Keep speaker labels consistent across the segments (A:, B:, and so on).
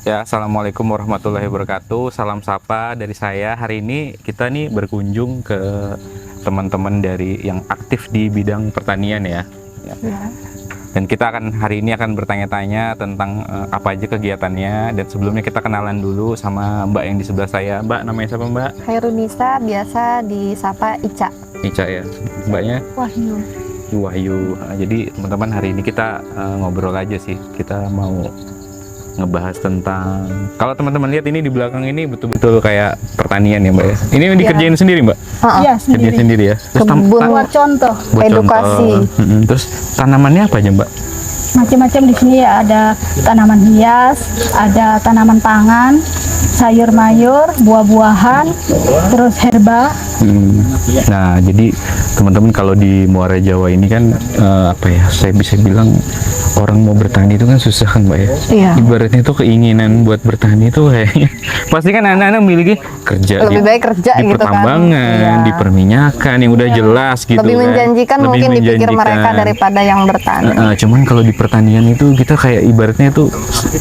A: Ya, Assalamualaikum warahmatullahi wabarakatuh. Salam sapa dari saya. Hari ini kita nih berkunjung ke teman-teman dari yang aktif di bidang pertanian ya.
B: Ya.
A: Dan kita hari ini akan bertanya-tanya tentang apa aja kegiatannya. Dan sebelumnya kita kenalan dulu sama Mbak yang di sebelah saya. Mbak, namanya siapa Mbak?
B: Khairunisa, biasa disapa Ica.
A: Ica ya. Mbaknya?
B: Wahyu.
A: Wahyu. Nah, jadi teman-teman hari ini kita ngobrol aja sih. Kita mau ngebahas tentang, kalau teman-teman lihat ini di belakang ini betul-betul kayak pertanian ya Mbak ya. Ini dikerjain sendiri Mbak?
B: Iya,
A: Kerjain sendiri ya. Terus
B: Kebun
C: Buat contoh,
A: buat
B: edukasi.
A: contoh. Terus tanamannya apa aja Mbak?
C: macam-macam di sini ya, ada tanaman hias, ada tanaman pangan, sayur mayur, buah-buahan, terus herba.
A: Nah, jadi teman-teman kalau di Muara Jawa ini kan apa ya? Saya bisa bilang orang mau bertani itu kan susah kan Mbak ya.
B: Iya.
A: Ibaratnya itu keinginan buat bertani itu kayaknya pasti kan anak-anak memiliki kerja
B: Lebih baik kerja
A: di
B: gitu kan.
A: pertambangan,
B: Iya.
A: di perminyakan yang udah jelas gitu
B: Lebih
A: kan.
B: menjanjikan
A: Lebih
B: mungkin dipikir mereka
A: menjanjikan.
B: daripada yang bertani.
A: Cuman kalau di pertanian itu kita kayak ibaratnya itu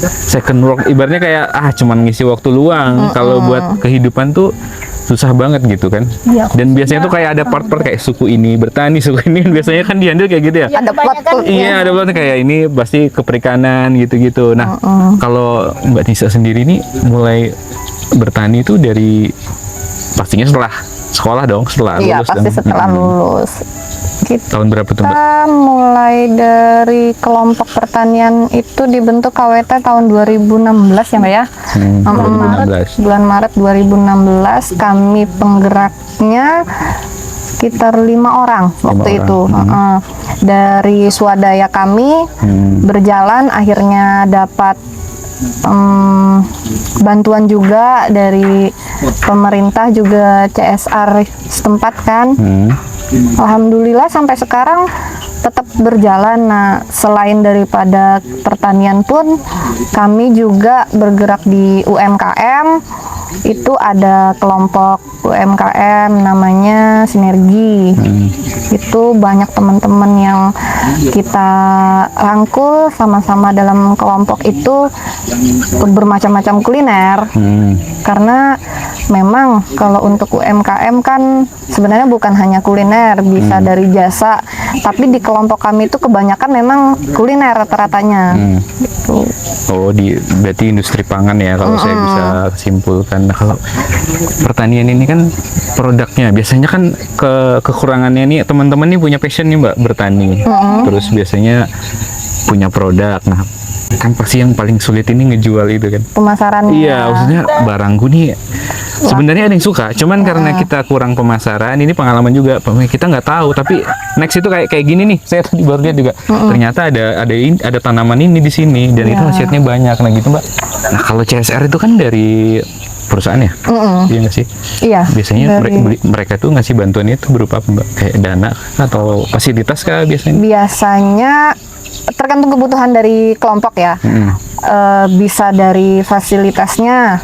A: second work, ibaratnya kayak cuman ngisi waktu luang. Kalau buat kehidupan tuh susah banget gitu kan.
C: Iya,
A: Dan biasanya tuh kayak ada part-part kayak suku ini bertani, suku ini biasanya kan diambil kayak gitu ya.
C: Ya,
B: Ada
C: kebanyakan
B: plot tuh.
A: Iya, ada banget kayak ini pasti ke perikanan gitu-gitu. Nah, kalau Mbak Nisa sendiri nih mulai bertani itu dari pastinya setelah sekolah dong, setelah
B: Iya,
A: lulus
B: pasti
A: dong.
B: setelah lulus.
A: Tahun berapa tuh Mbak?
B: Kita mulai dari kelompok pertanian itu dibentuk KWT tahun 2016 ya Mbak ya.
A: 2016.
B: Bulan Maret 2016 kami penggeraknya sekitar 5 orang waktu
A: orang.
B: itu. Dari swadaya kami berjalan, akhirnya dapat bantuan juga dari pemerintah, juga CSR setempat kan. Alhamdulillah sampai sekarang tetap berjalan. Nah, selain daripada pertanian pun kami juga bergerak di UMKM. Itu ada kelompok UMKM namanya Sinergi. Itu banyak teman-teman yang kita rangkul sama-sama dalam kelompok itu bermacam-macam kuliner. Karena memang kalau untuk UMKM kan sebenarnya bukan hanya kuliner, bisa dari jasa, tapi di kelompok kami itu kebanyakan memang kuliner rata-ratanya. Gitu.
A: Oh, berarti industri pangan ya kalau saya bisa simpulkan. Nah, kalau pertanian ini kan produknya biasanya kan kekurangannya nih teman-teman nih punya passion nih Mbak bertani. Terus biasanya punya produk. Nah, kan pasti yang paling sulit ini ngejual itu kan.
B: Pemasarannya.
A: Iya, maksudnya barangku nih sebenarnya ada yang suka, cuman karena kita kurang pemasaran, ini pengalaman juga, kita nggak tahu. Tapi next itu kayak gini nih, saya tadi baru lihat juga, ternyata ada tanaman ini di sini dan itu hasilnya banyak, nah gitu Mbak. Nah kalau CSR itu kan dari perusahaan ya, iya nggak sih?
B: Iya.
A: Biasanya mereka tuh ngasih bantuan itu berupa apa Mbak? Kayak dana atau fasilitas kah biasanya?
B: Biasanya tergantung kebutuhan dari kelompok ya. Bisa dari fasilitasnya,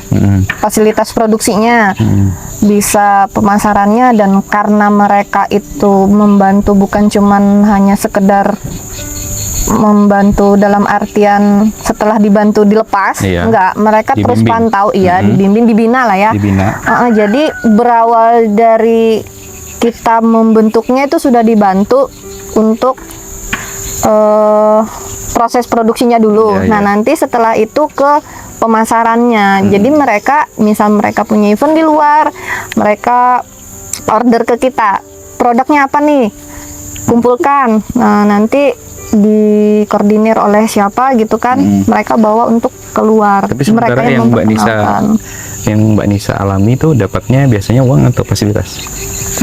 B: fasilitas produksinya, bisa pemasarannya, dan karena mereka itu membantu bukan cuman hanya sekedar membantu dalam artian setelah dibantu dilepas, enggak, mereka terus pantau, dibimbing, dibina lah ya. Jadi berawal dari kita membentuknya itu sudah dibantu untuk proses produksinya dulu. Nah, nanti setelah itu ke pemasarannya. Jadi mereka, misal mereka punya event di luar, mereka order ke kita, produknya apa nih? Kumpulkan. Nah, nanti dikoordinir oleh siapa gitu kan, mereka bawa untuk keluar.
A: Tapi sementara
B: mereka
A: yang Mbak Nisa alami itu dapatnya biasanya uang atau fasilitas?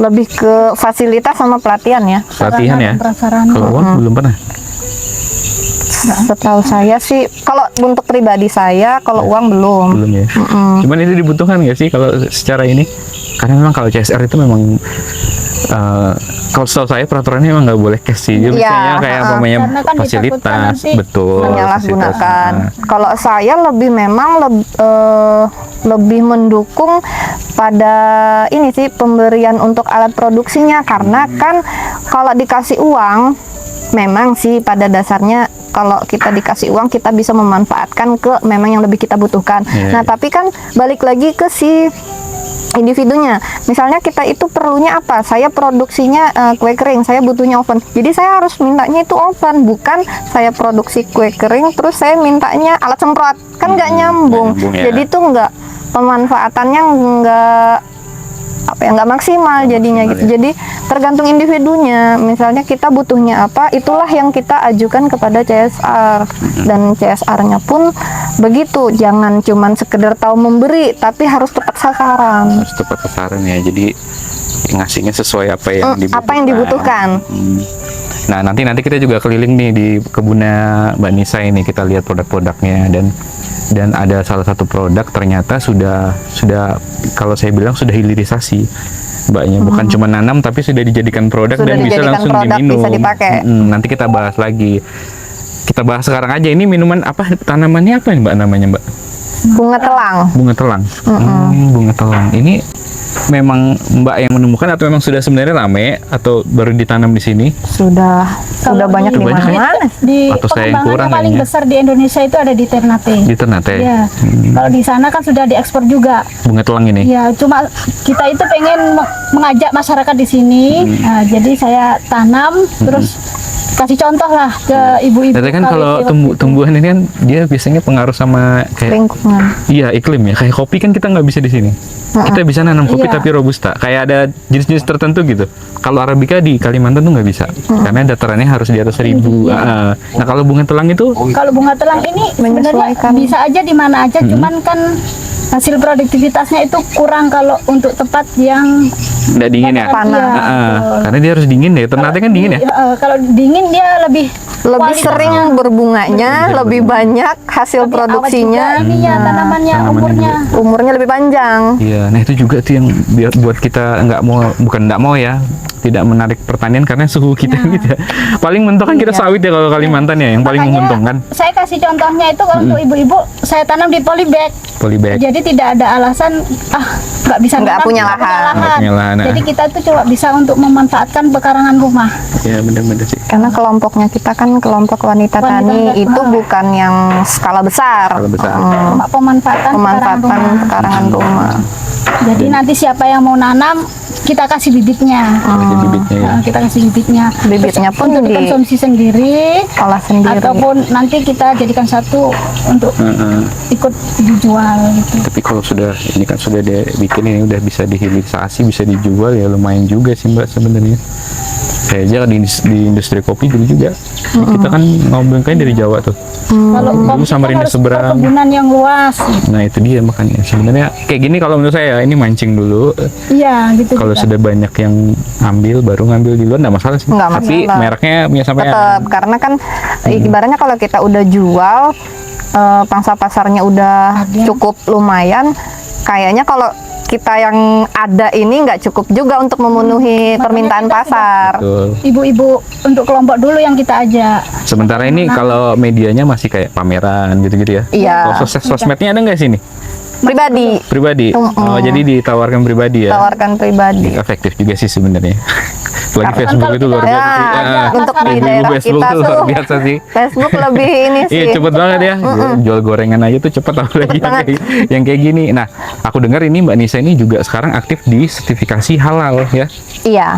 B: Lebih ke fasilitas sama pelatihan ya.
A: Pelatihan ya? Kalau uang belum pernah?
B: Setahu saya sih, kalau untuk pribadi saya, kalau uang belum.
A: Belum ya? Cuman itu dibutuhkan nggak sih kalau secara ini? Karena memang kalau CSR itu memang kalau setahu saya peraturannya memang nggak boleh cash sih. Biasanya kayak namanya
C: kan
A: fasilitas, betul.
B: Menyalahgunakan. Kalau saya lebih lebih mendukung pada ini sih, pemberian untuk alat produksinya, karena kan kalau dikasih uang memang sih pada dasarnya kalau kita dikasih uang kita bisa memanfaatkan ke memang yang lebih kita butuhkan.
A: Iya,
B: Nah,
A: iya.
B: tapi kan balik lagi ke si individunya. Misalnya kita itu perlunya apa? Saya produksinya kue kering, saya butuhnya oven. Jadi saya harus mintanya itu oven, bukan saya produksi kue kering terus saya mintanya alat semprot. Kan nggak nyambung.
A: nyambung, ya.
B: Jadi itu nggak, pemanfaatannya nggak apa ya, nggak maksimal jadinya gitu.
A: ya.
B: Jadi tergantung individunya. Misalnya kita butuhnya apa, itulah yang kita ajukan kepada CSR, dan CSR-nya pun begitu. Jangan cuman sekedar tahu memberi, tapi harus tepat sasaran.
A: Harus tepat sasaran ya. Jadi ngasihnya sesuai apa yang dibutuhkan.
B: Apa yang dibutuhkan.
A: Nah, nanti kita juga keliling nih di kebunnya Mbak Nisa ini, kita lihat produk-produknya, dan ada salah satu produk ternyata sudah kalau saya bilang sudah hilirisasi Mbaknya, bukan cuma nanam tapi sudah dijadikan produk
B: Sudah
A: dan bisa
B: dijadikan
A: langsung
B: produk,
A: diminum.
B: bisa dipakai.
A: Nanti kita bahas lagi. Kita bahas sekarang aja, ini minuman apa, tanamannya apa nih Mbak namanya Mbak?
B: Bunga telang.
A: Bunga telang. Bunga telang. Ini memang Mbak yang menemukan atau memang sudah sebenarnya rame atau baru ditanam di sini?
B: Sudah
C: Kalau
B: banyak
C: di-
B: di
A: Banyak ya?
B: mana-mana.
C: Di
A: Atau saya yang
C: pengembangannya
A: kurang
C: paling
A: kayaknya.
C: besar di Indonesia itu ada di Ternate.
A: Di Ternate.
C: Ya. Kalau di sana kan sudah diekspor juga.
A: Bunga telang ini.
C: Ya, cuma kita itu pengen mengajak masyarakat di sini. Nah, jadi saya tanam terus kasih contoh lah ke ibu-ibu.
A: Tapi kan
C: kawin
A: kalau
C: waktu itu.
A: tumbuhan ini kan dia biasanya pengaruh sama kayak
B: Lingkungan.
A: iya iklim ya. Kayak kopi kan kita nggak bisa di sini. Kita bisa nanam kopi
C: Iya.
A: tapi robusta. Kayak ada jenis-jenis tertentu gitu. Kalau arabica di Kalimantan tuh nggak bisa karena datarannya harus di atas 1000. Nah kalau bunga telang itu
C: Kalau bunga telang ini sebenarnya
B: Menyesuaikan.
C: bisa aja di mana aja, cuman kan hasil produktivitasnya itu kurang kalau untuk tempat yang
A: nggak dingin ya.
B: Panas.
C: Iya, betul.
A: Karena dia harus dingin ya. Ternate kan dingin ya.
C: Kalau dingin dia lebih
B: Lebih
C: kualitasnya
B: sering berbunganya, lebih banyak hasil
C: lebih awet
B: produksinya,
C: juga ininya, tanamannya
A: Tanamannya
C: umurnya.
B: umurnya lebih panjang.
A: Iya, nah itu juga tuh yang buat kita nggak mau, bukan nggak mau ya, tidak menarik pertanian karena suhu kita gitu ya. Paling mentok kan kita sawit ya kalau Kalimantan ya, yang paling
C: Makanya
A: menguntungkan.
C: saya kasih contohnya itu kalau untuk ibu-ibu saya tanam di polybag.
A: Polybag.
C: Jadi tidak ada alasan nggak bisa
B: Nggak
C: nanam,
B: punya
C: nggak
B: lahan.
A: Nggak punya lahan, nah.
C: Jadi kita tuh coba bisa untuk memanfaatkan pekarangan rumah.
A: Ya benar-benar sih.
B: Karena kelompoknya kita kan kelompok wanita tani,
C: Wanita,
B: itu bukan yang skala besar.
A: Skala besar.
C: Cuma pemanfaatan
B: Pemanfaatan
C: pekarangan rumah.
B: pekarangan rumah.
C: Jadi nanti siapa yang mau nanam kita kasih bibitnya.
A: Kasih bibitnya ya.
C: Nah, kita kasih bibitnya.
B: Bibitnya
C: Terus
B: pun
C: untuk
B: di-
C: dikonsumsi sendiri
B: Olah sendiri.
C: ataupun nanti kita jadikan satu untuk ikut dijual gitu.
A: Tapi kalau sudah ini kan sudah dibikin ini udah bisa dihilirisasi, bisa dijual ya lumayan juga sih Mbak sebenarnya. Saya aja di industri kopi dulu juga. Kita kan ngomong kan dari Jawa tuh.
C: Kalau
A: Dulu
C: kita
A: Samarinda
C: harus
A: seberang.
C: perkebunan yang luas gitu.
A: Nah itu dia makanya sebenarnya kayak gini kalau menurut saya ini mancing dulu.
C: Iya gitu.
A: Kalau
C: juga.
A: sudah banyak yang ambil baru ngambil di luar nggak masalah sih.
B: Nggak
A: Tapi
B: masalah.
A: mereknya punya sampai
B: Tetap, karena kan ibaratnya kalau kita udah jual, pangsa pasarnya udah
C: Ada.
B: cukup lumayan, kayaknya kalau kita yang ada ini nggak cukup juga untuk memenuhi
C: Makanya
B: permintaan
C: kita
B: pasar.
A: Betul.
C: Ibu-ibu untuk kelompok dulu yang kita ajak.
A: Sementara ini kalau medianya masih kayak pameran gitu-gitu ya.
B: Iya.
A: Kalau sosmednya ada nggak sih ini?
B: Pribadi,
A: Pribadi. Oh jadi ditawarkan pribadi ya.
B: tawarkan pribadi.
A: Efektif juga sih sebenarnya. Lagi
B: Karena
A: Facebook
C: kalau
A: itu luar
C: kita-
A: biasa sih.
B: Ya,
A: Ah,
B: untuk di
A: ibu-ibu
B: daerah
A: Facebook
B: kita
A: tuh luar
B: tuh
A: biasa sih.
B: Facebook lebih ini sih.
A: Iya cepet banget ya. Jual gorengan aja tuh cepet apalagi yang kayak gini. Nah aku dengar ini Mbak Nisa ini juga sekarang aktif di sertifikasi halal ya.
B: Iya.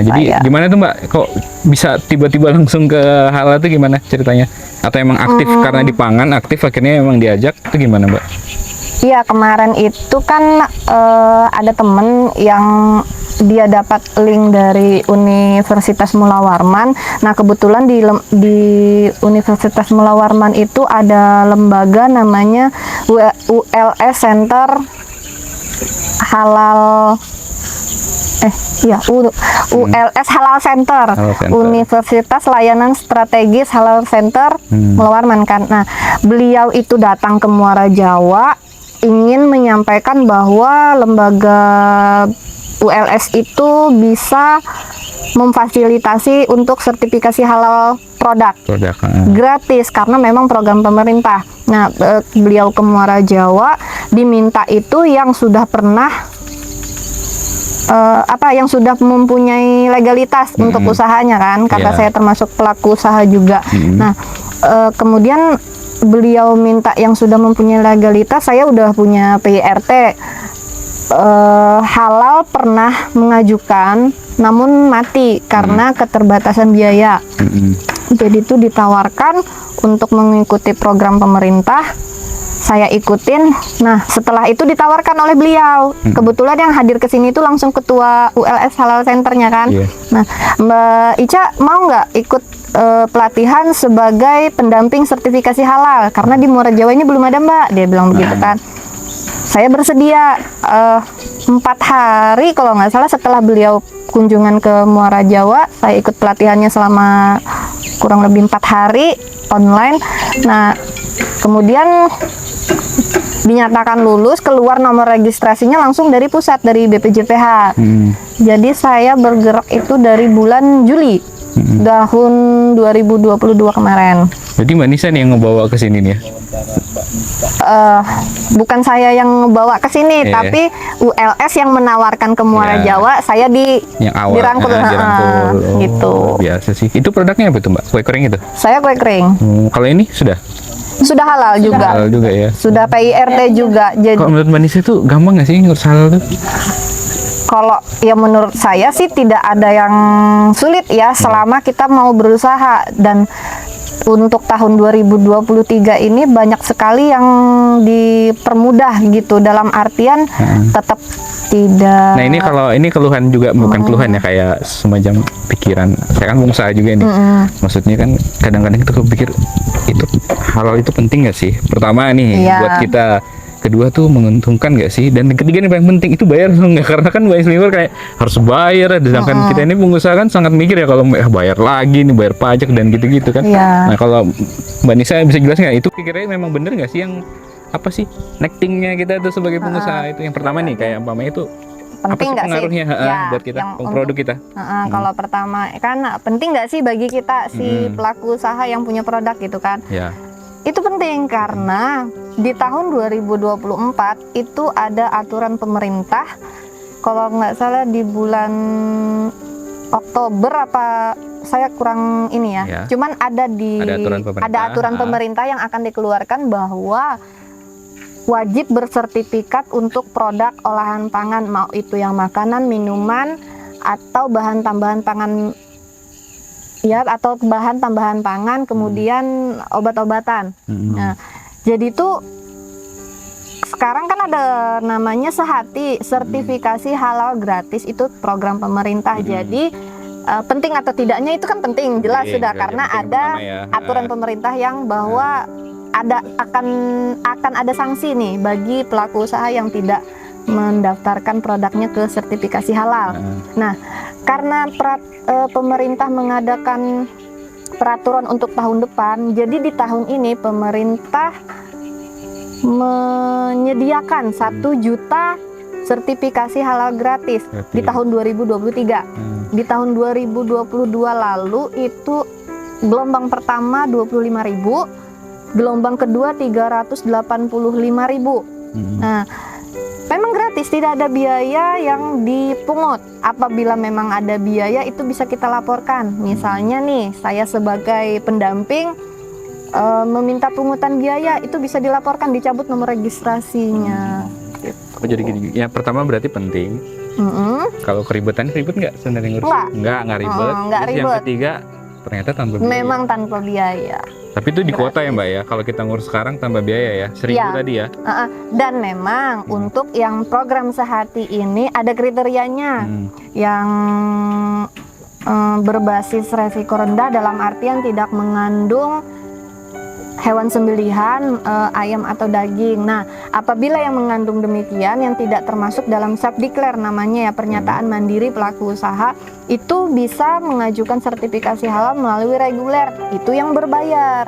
A: Jadi
B: Saya.
A: gimana tuh Mbak? Kok bisa tiba-tiba langsung ke halal tuh gimana ceritanya? Atau emang aktif karena di pangan aktif akhirnya emang diajak itu gimana Mbak?
B: Iya, kemarin itu kan ada temen yang dia dapat link dari Universitas Mula Warman. Nah, kebetulan di Universitas Mula Warman itu ada lembaga namanya ULS Center Halal ULS Halal Center,
A: Halal Center.
B: Universitas Layanan Strategis Halal Center Mula Warman kan. Nah, beliau itu datang ke Muara Jawa ingin menyampaikan bahwa lembaga ULS itu bisa memfasilitasi untuk sertifikasi halal produk
A: Produk.
B: gratis karena memang program pemerintah. Nah, beliau ke Muara Jawa diminta itu yang sudah pernah yang sudah mempunyai legalitas untuk usahanya kan, karena
A: Iya.
B: saya termasuk pelaku usaha juga. Nah, Kemudian beliau minta yang sudah mempunyai legalitas, saya udah punya PIRT. Halal pernah mengajukan, namun mati karena keterbatasan biaya. Jadi itu ditawarkan untuk mengikuti program pemerintah, saya ikutin. Nah, setelah itu ditawarkan oleh beliau. Kebetulan yang hadir ke sini itu langsung ketua ULS Halal Centernya kan. Nah, Mbak Ica mau nggak ikut pelatihan sebagai pendamping sertifikasi halal? Karena di Muara Jawa ini belum ada, Mbak. Dia bilang begitu kan. Saya bersedia 4 hari kalau nggak salah setelah beliau kunjungan ke Muara Jawa, saya ikut pelatihannya selama kurang lebih 4 hari online. Nah, kemudian dinyatakan lulus, keluar nomor registrasinya langsung dari pusat, dari BPJPH. Jadi saya bergerak itu dari bulan Juli tahun 2022 kemarin.
A: Jadi Mbak Nisa nih yang ngebawa ke sini nih ya?
B: Bukan saya yang bawa ke sini, tapi ULS yang menawarkan ke Muara Jawa, saya
A: yang awal,
B: dirangkul. Gitu.
A: Biasa sih. Itu produknya apa itu, Mbak? Kue kering itu?
B: Saya kue kering.
A: Kalau ini sudah
B: halal juga.
A: halal juga ya.
B: Sudah PIRT juga. Jadi
A: Kalau menurut Mbak Nisa itu gampang nggak sih ngurus halal tuh?
B: kalau ya menurut saya sih tidak ada yang sulit ya, selama kita mau berusaha. Dan untuk tahun 2023 ini banyak sekali yang dipermudah gitu, dalam artian tetap tidak.
A: Nah ini kalau ini keluhan juga, bukan keluhan ya, kayak semacam pikiran. Saya kan pengusaha juga nih. Maksudnya kan kadang-kadang kita kepikir itu halal itu penting nggak sih? Pertama nih buat kita. Kedua tuh menguntungkan nggak sih? Dan ketiga nih paling penting itu bayar nggak? Karena kan banyak senior kayak harus bayar, sedangkan kita ini pengusaha kan sangat mikir ya kalau bayar lagi nih, bayar pajak dan gitu-gitu kan. Nah kalau Mbak Nisa bisa jelasin nggak itu kira-kira memang bener nggak sih yang apa sih nectingnya kita tuh sebagai pengusaha itu? Yang pertama nih kayak umpamanya itu
B: penting nggak sih
A: pengaruhnya buat kita, produk kita?
B: Kalau pertama kan penting nggak sih bagi kita si pelaku usaha yang punya produk gitu kan? Itu penting karena di tahun 2024 itu ada aturan pemerintah, kalau nggak salah di bulan Oktober apa, saya kurang ini ya. Cuman ada aturan pemerintah yang akan dikeluarkan bahwa wajib bersertifikat untuk produk olahan pangan, mau itu yang makanan, minuman, atau bahan tambahan pangan atau bahan tambahan pangan, kemudian obat-obatan. Nah, jadi itu sekarang kan ada namanya Sehati, sertifikasi halal gratis, itu program pemerintah. Jadi penting atau tidaknya itu kan penting, jelas sudah, karena ada aturan pemerintah yang bahwa akan ada sanksi nih bagi pelaku usaha yang tidak mendaftarkan produknya ke sertifikasi halal. Nah, karena pemerintah mengadakan peraturan untuk tahun depan, jadi di tahun ini pemerintah menyediakan 1 juta sertifikasi halal gratis di tahun 2023. Di tahun 2022 lalu itu gelombang pertama 25.000, gelombang kedua 385.000. Nah, memang gratis, tidak ada biaya yang dipungut. Apabila memang ada biaya itu bisa kita laporkan. Misalnya nih, saya sebagai pendamping meminta pungutan biaya, itu bisa dilaporkan, dicabut nomor registrasinya.
A: Oh jadi gini, yang pertama berarti penting. Kalau keribetan, ribet nggak sebenarnya ngurus? Nggak ribet. Terus yang ketiga ternyata tanpa biaya.
B: Memang tanpa biaya.
A: Tapi itu di kuota ya Mbak ya, kalau kita ngurus sekarang tambah biaya ya, 1.000 tadi ya.
B: Dan memang untuk yang program Sehati ini ada kriterianya, yang berbasis resiko rendah, dalam artian tidak mengandung hewan sembelihan, ayam atau daging. Nah, apabila yang mengandung demikian, yang tidak termasuk dalam self declare namanya ya, pernyataan mandiri pelaku usaha, itu bisa mengajukan sertifikasi halal melalui reguler, itu yang berbayar.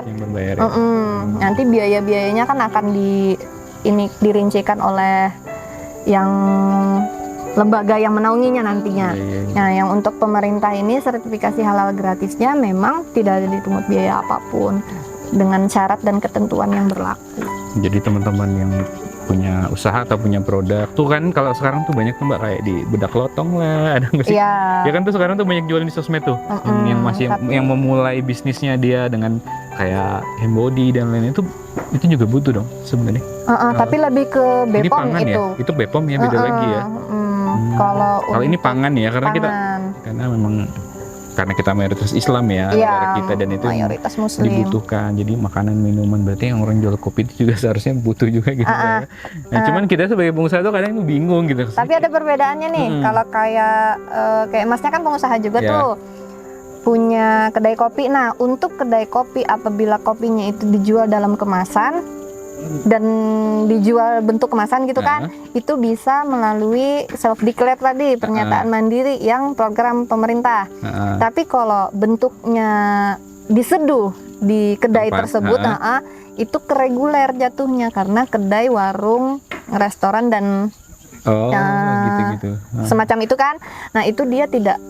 B: Nanti biaya-biayanya kan akan dirincikan oleh yang lembaga yang menaunginya nantinya. Nah, yang untuk pemerintah ini sertifikasi halal gratisnya memang tidak ada dipungut biaya apapun, dengan syarat dan ketentuan yang berlaku.
A: Jadi teman-teman yang punya usaha atau punya produk tuh kan, kalau sekarang tuh banyak tuh Mbak kayak di bedak lotong lah, ada nggak sih?
B: Iya.
A: Ya kan tuh sekarang tuh banyak jualan di sosmed tuh, yang masih yang memulai bisnisnya dia dengan kayak embody dan lain-lain itu juga butuh dong sebenarnya.
B: Tapi lebih ke
A: Ini
B: Bepom
A: pangan
B: itu.
A: ya, itu Bepom ya, beda lagi ya.
B: Kalau
A: ini pangan ya, karena
B: pangan.
A: karena kita mayoritas Islam ya,
B: Iya,
A: negara kita, dan itu
B: mayoritas Muslim.
A: dibutuhkan. Jadi makanan minuman, berarti yang orang jual kopi itu juga seharusnya butuh juga gitu ya. Nah, cuman kita sebagai pengusaha tuh kadang bingung gitu.
B: Tapi ada perbedaannya nih. Kalau kayak Masnya kan pengusaha juga tuh, punya kedai kopi. Nah, untuk kedai kopi apabila kopinya itu dijual dalam kemasan dan dijual bentuk kemasan gitu kan, itu bisa melalui self declare tadi, pernyataan mandiri yang program pemerintah. Tapi kalau bentuknya diseduh di kedai tersebut, itu ke reguler jatuhnya, karena kedai, warung, restoran dan
A: gitu-gitu.
B: Semacam itu kan. Nah, itu dia tidak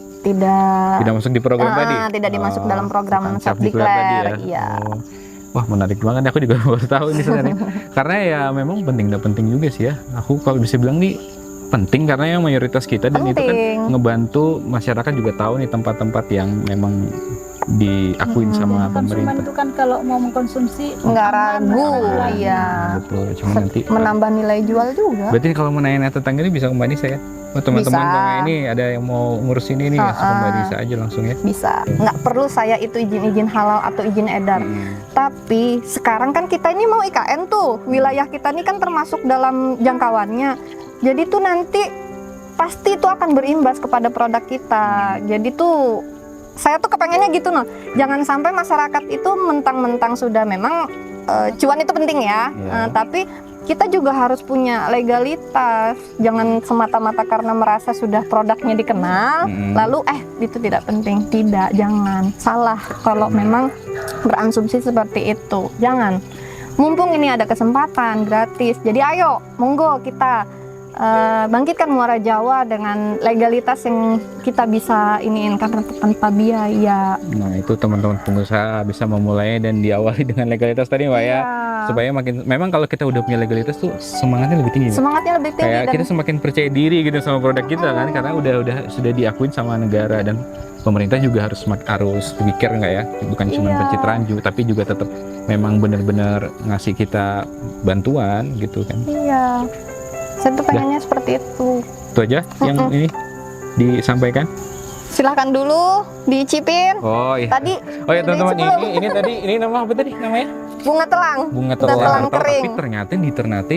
A: masuk di program tadi.
B: Tidak dimasuk dalam program self
A: ya.
B: declare. Iya.
A: Wah, menarik banget. Aku juga baru tahu ini sebenarnya. Karena ya memang penting juga sih ya. Aku kalau bisa bilang nih penting, karena yang mayoritas kita dan itu kan ngebantu masyarakat juga tahu nih tempat-tempat yang memang diakuin sama pemerintah.
C: Konsumen itu kan kalau mau mengkonsumsi
B: nggak ragu, iya.
A: Betul. Cuma nanti
B: menambah nilai jual juga.
A: Berarti kalau mau nanya tetangga ini bisa kembali saya. Oh, teman-teman Bang, ini ada yang mau ngurus ini nih, kembali bisa aja langsung ya.
B: Bisa. Nggak perlu saya itu izin halal atau izin edar. Tapi sekarang kan kita ini mau IKN tuh, wilayah kita ini kan termasuk dalam jangkauannya. Jadi tuh nanti pasti itu akan berimbas kepada produk kita. Jadi tuh saya tuh kepengennya gitu loh. Jangan sampai masyarakat itu mentang-mentang sudah memang cuan itu penting ya. Tapi kita juga harus punya legalitas. Jangan semata-mata karena merasa sudah produknya dikenal, lalu itu tidak penting. Tidak, jangan. Salah kalau memang beransumsi seperti itu. Jangan. Mumpung ini ada kesempatan gratis. Jadi ayo, monggo kita bangkitkan Muara Jawa dengan legalitas yang kita bisa iniin tanpa biaya.
A: Nah, itu teman-teman pengusaha bisa memulai dan diawali dengan legalitas tadi, Mbak ya. Supaya memang kalau kita udah punya legalitas tuh semangatnya lebih tinggi.
B: Semangatnya lebih tinggi.
A: Kayak kita semakin percaya diri gitu sama produk kita kan, karena sudah diakuin sama negara, dan pemerintah juga harus pikir nggak ya, bukan cuma pencitraan juga, tapi juga tetap memang benar-benar ngasih kita bantuan gitu kan.
B: Iya. Saya tuh pengennya seperti itu.
A: Itu aja yang ini disampaikan.
B: Silahkan dulu diicipin.
A: Oh iya.
B: Tadi.
A: Oh ya teman-teman, ini nama apa tadi namanya?
B: Bunga telang.
A: Bunga telang
B: kering.
A: Tapi ternyata di Ternate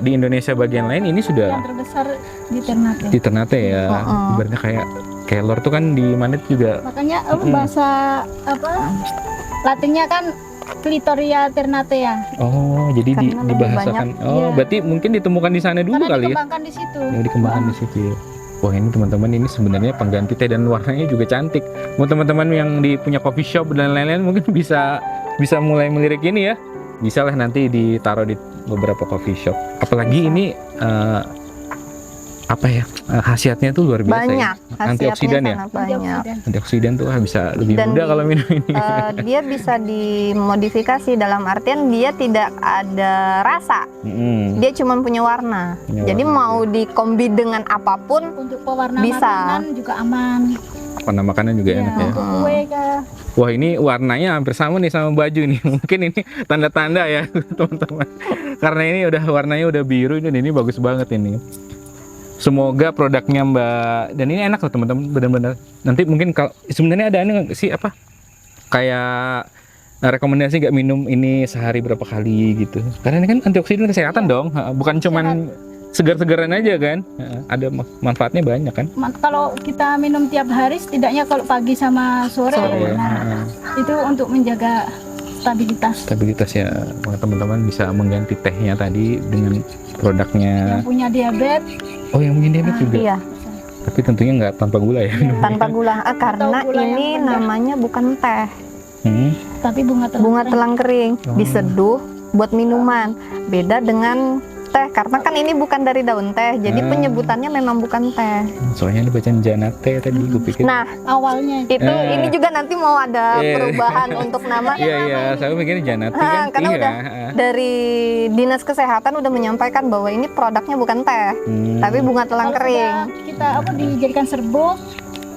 A: di Indonesia bagian lain ini sudah
C: yang terbesar di Ternate.
A: Di Ternate ya. Ibaratnya kayak kelor tuh kan di mana juga.
C: Makanya bahasa Latinnya kan Clitoria ternate ya.
A: Oh, jadi dibahasakan. Berarti mungkin ditemukan di sana dulu kali ya.
C: Dikembangkan di situ.
A: Ya, dikembangkan di situ. Wah, ini teman-teman, ini sebenarnya pengganti teh dan warnanya juga cantik. Mau teman-teman yang punya coffee shop dan lain-lain mungkin bisa mulai melirik ini ya. Bisa lah nanti ditaruh di beberapa coffee shop. Apalagi ini khasiatnya tuh luar biasa.
B: Banyak.
A: Ya. Antioksidan ya.
B: Banyak.
A: Antioksidan tuh bisa lebih mudah kalau minum ini.
B: Dia bisa dimodifikasi dalam artian dia tidak ada rasa. Dia cuma punya warna. Jadi mau dikombi dengan apapun
C: untuk pewarna
B: bisa.
C: Makanan juga aman.
A: Warna makanan juga enak ya.
C: Untuk kue kah?
A: Wah, ini warnanya hampir sama nih sama baju nih. Mungkin ini tanda-tanda ya teman-teman. Karena ini warnanya udah biru, dan ini bagus banget ini. Semoga produknya Mbak, dan ini enak loh teman-teman, benar-benar. Nanti mungkin kalau sebenarnya ada ini sih kayak rekomendasi nggak minum ini sehari berapa kali gitu. Karena ini kan antioksidan kesehatan dong, bukan cuman segar-segaran aja kan. Ada manfaatnya banyak kan.
C: Kalau kita minum tiap hari, setidaknya kalau pagi sama sore. Itu untuk menjaga stabilitas
A: ya. Teman-teman bisa mengganti tehnya tadi dengan produknya.
C: Yang punya diabetes.
A: Oh, yang punya diabetes juga.
B: Iya.
A: Tapi tentunya nggak tanpa gula ya.
B: Tanpa gula, karena ini namanya bukan teh.
C: Tapi bunga
B: telang kering. Diseduh buat minuman. Beda dengan teh karena kan ini bukan dari daun teh, jadi penyebutannya memang bukan teh.
A: Soalnya dibaca Janate tadi, gue pikir.
B: Nah,
C: Awalnya
B: itu ini juga nanti mau ada perubahan untuk nama.
A: Iya, saya mikirnya Janate kan.
B: Karena udah dari Dinas Kesehatan udah menyampaikan bahwa ini produknya bukan teh, tapi bunga telang
C: kalau
B: kering.
C: sudah kita dijadikan serbuk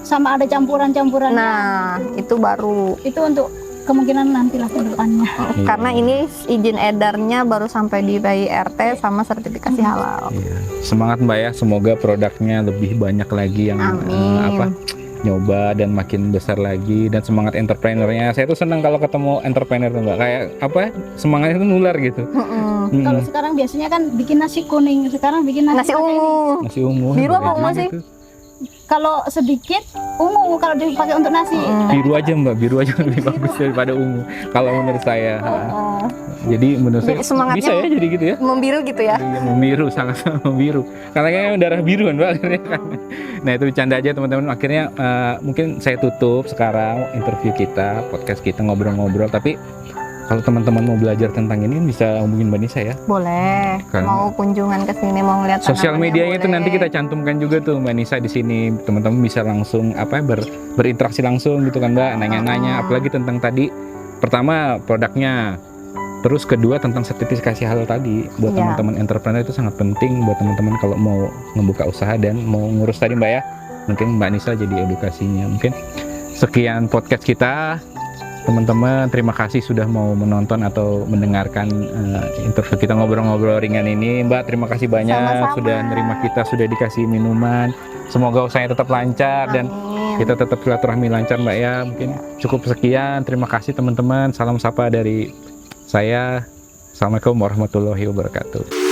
C: sama ada campuran-campuran.
B: Nah, itu baru.
C: Itu untuk kemungkinan nantilah kedepannya.
B: Karena ini izin edarnya baru sampai di PIRT sama sertifikasi halal.
A: Iya. Semangat Mbak ya, semoga produknya lebih banyak lagi yang nyoba dan makin besar lagi, dan semangat entrepreneurnya. Saya tuh senang kalau ketemu entrepreneur tuh Mbak, kayak semangatnya tuh nular gitu.
C: Kalau sekarang biasanya kan bikin nasi kuning, sekarang bikin
B: Nasi ungu.
A: Nasi ungu.
B: Biru apa ungu sih?
C: Kalau sedikit ungu kalau dipakai untuk nasi.
A: Biru aja Mbak, biru aja lebih bagus daripada ungu kalau menurut saya. Jadi menurut saya
B: semangatnya
A: bisa ya jadi gitu ya.
B: Membiru gitu ya.
A: Iya, membiru, sangat-sangat membiru. Karena kayaknya darah biru kan Mbak akhirnya kan. Nah itu bercanda aja teman-teman. Akhirnya mungkin saya tutup sekarang interview kita, podcast kita, ngobrol-ngobrol. Tapi kalau teman-teman mau belajar tentang ini bisa hubungin Mbak Nisa ya.
B: Boleh.
A: Kan.
B: Mau kunjungan ke sini, mau ngeliat
A: Sosial
B: tanamannya,
A: medianya itu
B: boleh.
A: nanti kita cantumkan juga tuh Mbak Nisa di sini. Teman-teman bisa langsung berinteraksi langsung gitu kan Mbak, nanya-nanya apalagi tentang tadi pertama produknya. Terus kedua tentang sertifikasi halal tadi buat teman-teman entrepreneur itu sangat penting buat teman-teman kalau mau ngebuka usaha dan mau ngurus tadi Mbak ya. Mungkin Mbak Nisa jadi edukasinya. Mungkin sekian podcast kita. Teman-teman, terima kasih sudah mau menonton atau mendengarkan interview kita ngobrol-ngobrol ringan ini. Mbak, terima kasih banyak.
B: Sama-sama.
A: Sudah nerima kita, sudah dikasih minuman. Semoga usahanya tetap lancar dan kita tetap silaturahmi lancar Mbak ya. Mungkin cukup sekian. Terima kasih teman-teman. Salam sapa dari saya. Assalamualaikum warahmatullahi wabarakatuh.